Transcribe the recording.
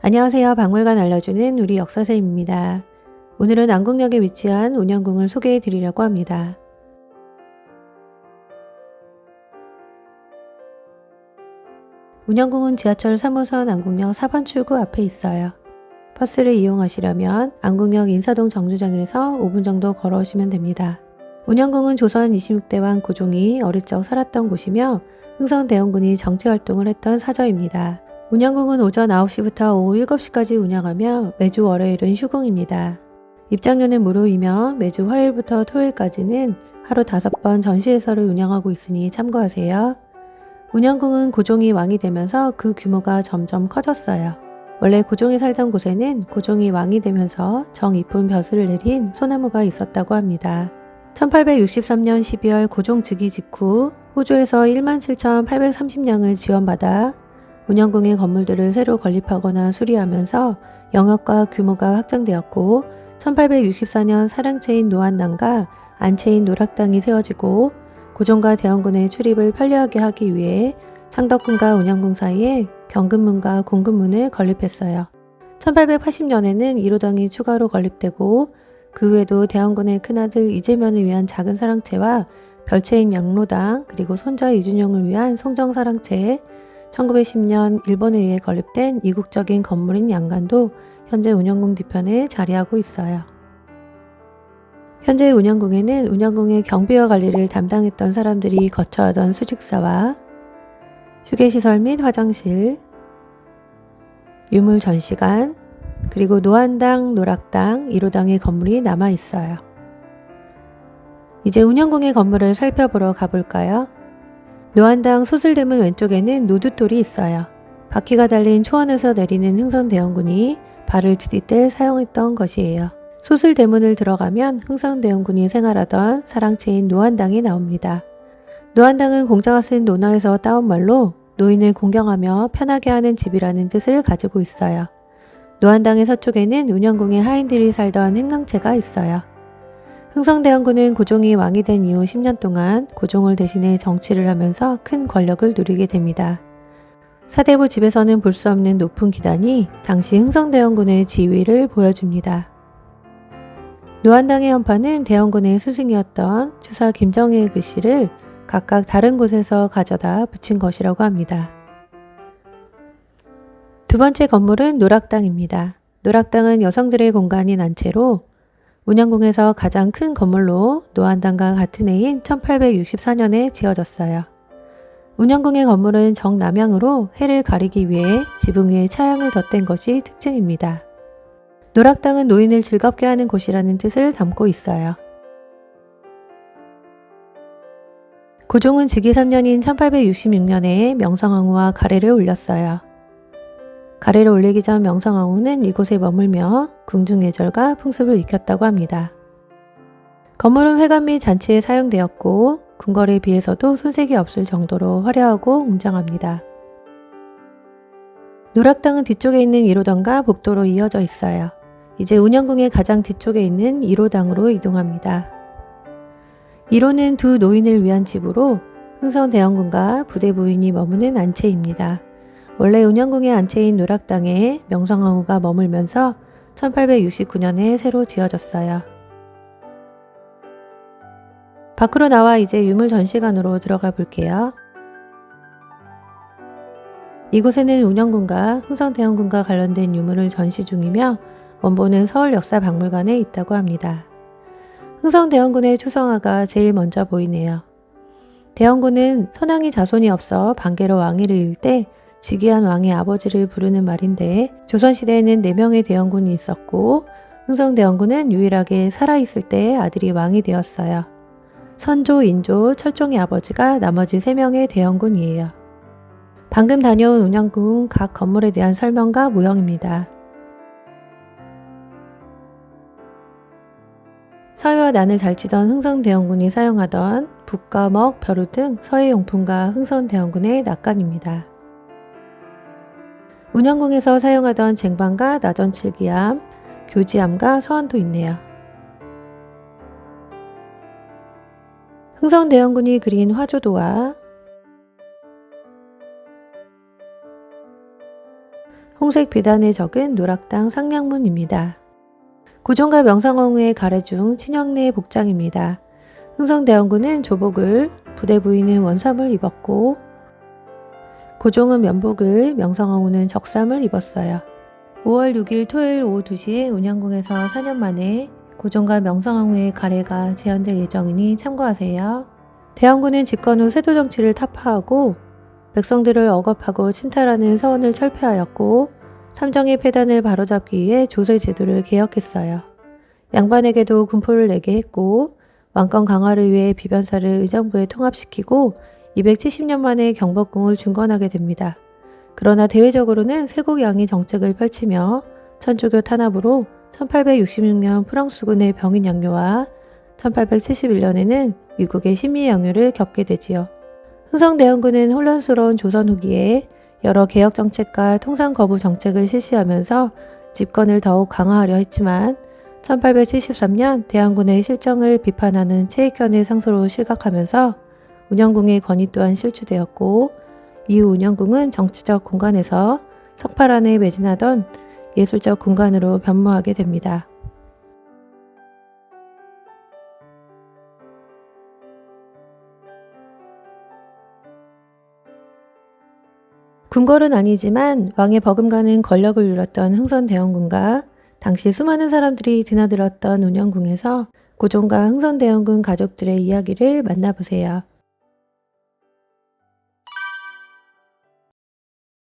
안녕하세요. 박물관 알려주는 우리 역사쌤입니다. 오늘은 안국역에 위치한 운영궁을 소개해 드리려고 합니다. 운영궁은 지하철 3호선 안국역 4번 출구 앞에 있어요. 버스를 이용하시려면 안국역 인사동 정류장에서 5분 정도 걸어오시면 됩니다. 운영궁은 조선 26대 왕 고종이 어릴 적 살았던 곳이며 흥성대원군이 정치활동을 했던 사저입니다. 운영궁은 오전 9시부터 오후 7시까지 운영하며 매주 월요일은 휴궁입니다. 입장료는 무료이며 매주 화요일부터 토요일까지는 하루 5번 전시회설을 운영하고 있으니 참고하세요. 운영궁은 고종이 왕이 되면서 그 규모가 점점 커졌어요. 원래 고종이 살던 곳에는 고종이 왕이 되면서 정 이쁜 벼슬을 내린 소나무가 있었다고 합니다. 1863년 12월 고종 즉위 직후 호조에서 17,830량을 지원받아 운영궁의 건물들을 새로 건립하거나 수리하면서 영역과 규모가 확장되었고 1864년 사랑채인 노안당과 안채인 노락당이 세워지고 고종과 대원군의 출입을 편리하게 하기 위해 창덕궁과 운영궁 사이에 경근문과 공근문을 건립했어요. 1880년에는 1호당이 추가로 건립되고 그 후에도 대원군의 큰아들 이재면을 위한 작은 사랑채와 별채인 양로당 그리고 손자 이준용을 위한 송정사랑채 1910년 일본에 의해 건립된 이국적인 건물인 양간도 현재 운영궁 뒤편에 자리하고 있어요. 현재 운영궁에는 운영궁의 경비와 관리를 담당했던 사람들이 거처하던 수직사와 휴게시설 및 화장실, 유물 전시관, 그리고 노안당, 노락당, 1호당의 건물이 남아 있어요. 이제 운영궁의 건물을 살펴보러 가볼까요? 노안당 소슬대문 왼쪽에는 노두돌이 있어요. 바퀴가 달린 초원에서 내리는 흥선대원군이 발을 디딜 사용했던 것이에요. 소슬대문을 들어가면 흥선대원군이 생활하던 사랑채인 노안당이 나옵니다. 노안당은 공자가 쓴 논어에서 따온 말로 노인을 공경하며 편하게 하는 집이라는 뜻을 가지고 있어요. 노안당의 서쪽에는 운영궁의 하인들이 살던 행랑채가 있어요. 흥성대원군은 고종이 왕이 된 이후 10년 동안 고종을 대신해 정치를 하면서 큰 권력을 누리게 됩니다. 사대부 집에서는 볼 수 없는 높은 기단이 당시 흥성대원군의 지위를 보여줍니다. 노안당의 현판은 대원군의 스승이었던 추사 김정희의 글씨를 각각 다른 곳에서 가져다 붙인 것이라고 합니다. 두 번째 건물은 노락당입니다. 노락당은 여성들의 공간인 안채로 운영궁에서 가장 큰 건물로 노안당과 같은 해인 1864년에 지어졌어요. 운영궁의 건물은 정남향으로 해를 가리기 위해 지붕 위에 차양을 덧댄 것이 특징입니다. 노락당은 노인을 즐겁게 하는 곳이라는 뜻을 담고 있어요. 고종은 즉위 3년인 1866년에 명성황후와 가래를 올렸어요. 가래를 올리기 전 명성황후는 이곳에 머물며 궁중예절과 풍습을 익혔다고 합니다. 건물은 회관 및 잔치에 사용되었고 궁궐에 비해서도 손색이 없을 정도로 화려하고 웅장합니다. 노락당은 뒤쪽에 있는 1호당과 복도로 이어져 있어요. 이제 운영궁의 가장 뒤쪽에 있는 1호당으로 이동합니다. 1호는 두 노인을 위한 집으로 흥선대원군과 부대 부인이 머무는 안채입니다. 원래 운영궁의 안채인 노락당에 명성황후가 머물면서 1869년에 새로 지어졌어요. 밖으로 나와 이제 유물 전시관으로 들어가 볼게요. 이곳에는 운영궁과 흥성대원군과 관련된 유물을 전시 중이며 원본은 서울역사박물관에 있다고 합니다. 흥성대원군의 초성화가 제일 먼저 보이네요. 대원군은 선왕이 자손이 없어 반개로 왕위를 잃을 때 즉위한 왕의 아버지를 부르는 말인데 조선시대에는 4명의 대원군이 있었고 흥성대원군은 유일하게 살아있을 때 아들이 왕이 되었어요. 선조, 인조, 철종의 아버지가 나머지 3명의 대원군이에요. 방금 다녀온 운영궁 각 건물에 대한 설명과 모형입니다. 서예와 난을 잘 치던 흥성대원군이 사용하던 붓과 먹, 벼루 등 서예용품과 흥성대원군의 낙관입니다. 운영궁에서 사용하던 쟁반과 나전칠기암, 교지암과 서원도 있네요. 흥성대원군이 그린 화조도와 홍색 비단에 적은 노락당 상량문입니다. 고종과 명성황후의 가래 중 친형내 복장입니다. 흥성대원군은 조복을, 부대 부위는 원삼을 입었고 고종은 면복을, 명성황후는 적삼을 입었어요. 5월 6일 토요일 오후 2시에 운영궁에서 4년 만에 고종과 명성황후의 가래가 재현될 예정이니 참고하세요. 대원군은 집권 후 세도 정치를 타파하고 백성들을 억압하고 침탈하는 서원을 철폐하였고 삼정의 폐단을 바로잡기 위해 조세 제도를 개혁했어요. 양반에게도 군포를 내게 했고 왕권 강화를 위해 비변사를 의정부에 통합시키고 270년 만에 경복궁을 중건하게 됩니다. 그러나 대외적으로는 세국양의 정책을 펼치며 천주교 탄압으로 1866년 프랑스군의 병인 양요와 1871년에는 미국의 신미 양요를 겪게 되지요. 흥성대원군은 혼란스러운 조선 후기에 여러 개혁 정책과 통상 거부 정책을 실시하면서 집권을 더욱 강화하려 했지만 1873년 대원군의 실정을 비판하는 최익현의 상소로 실각하면서 운영궁의 권위 또한 실추되었고 이후 운영궁은 정치적 공간에서 석팔 안에 매진하던 예술적 공간으로 변모하게 됩니다. 궁궐은 아니지만 왕의 버금가는 권력을 누렸던 흥선대원군과 당시 수많은 사람들이 드나들었던 운영궁에서 고종과 흥선대원군 가족들의 이야기를 만나보세요.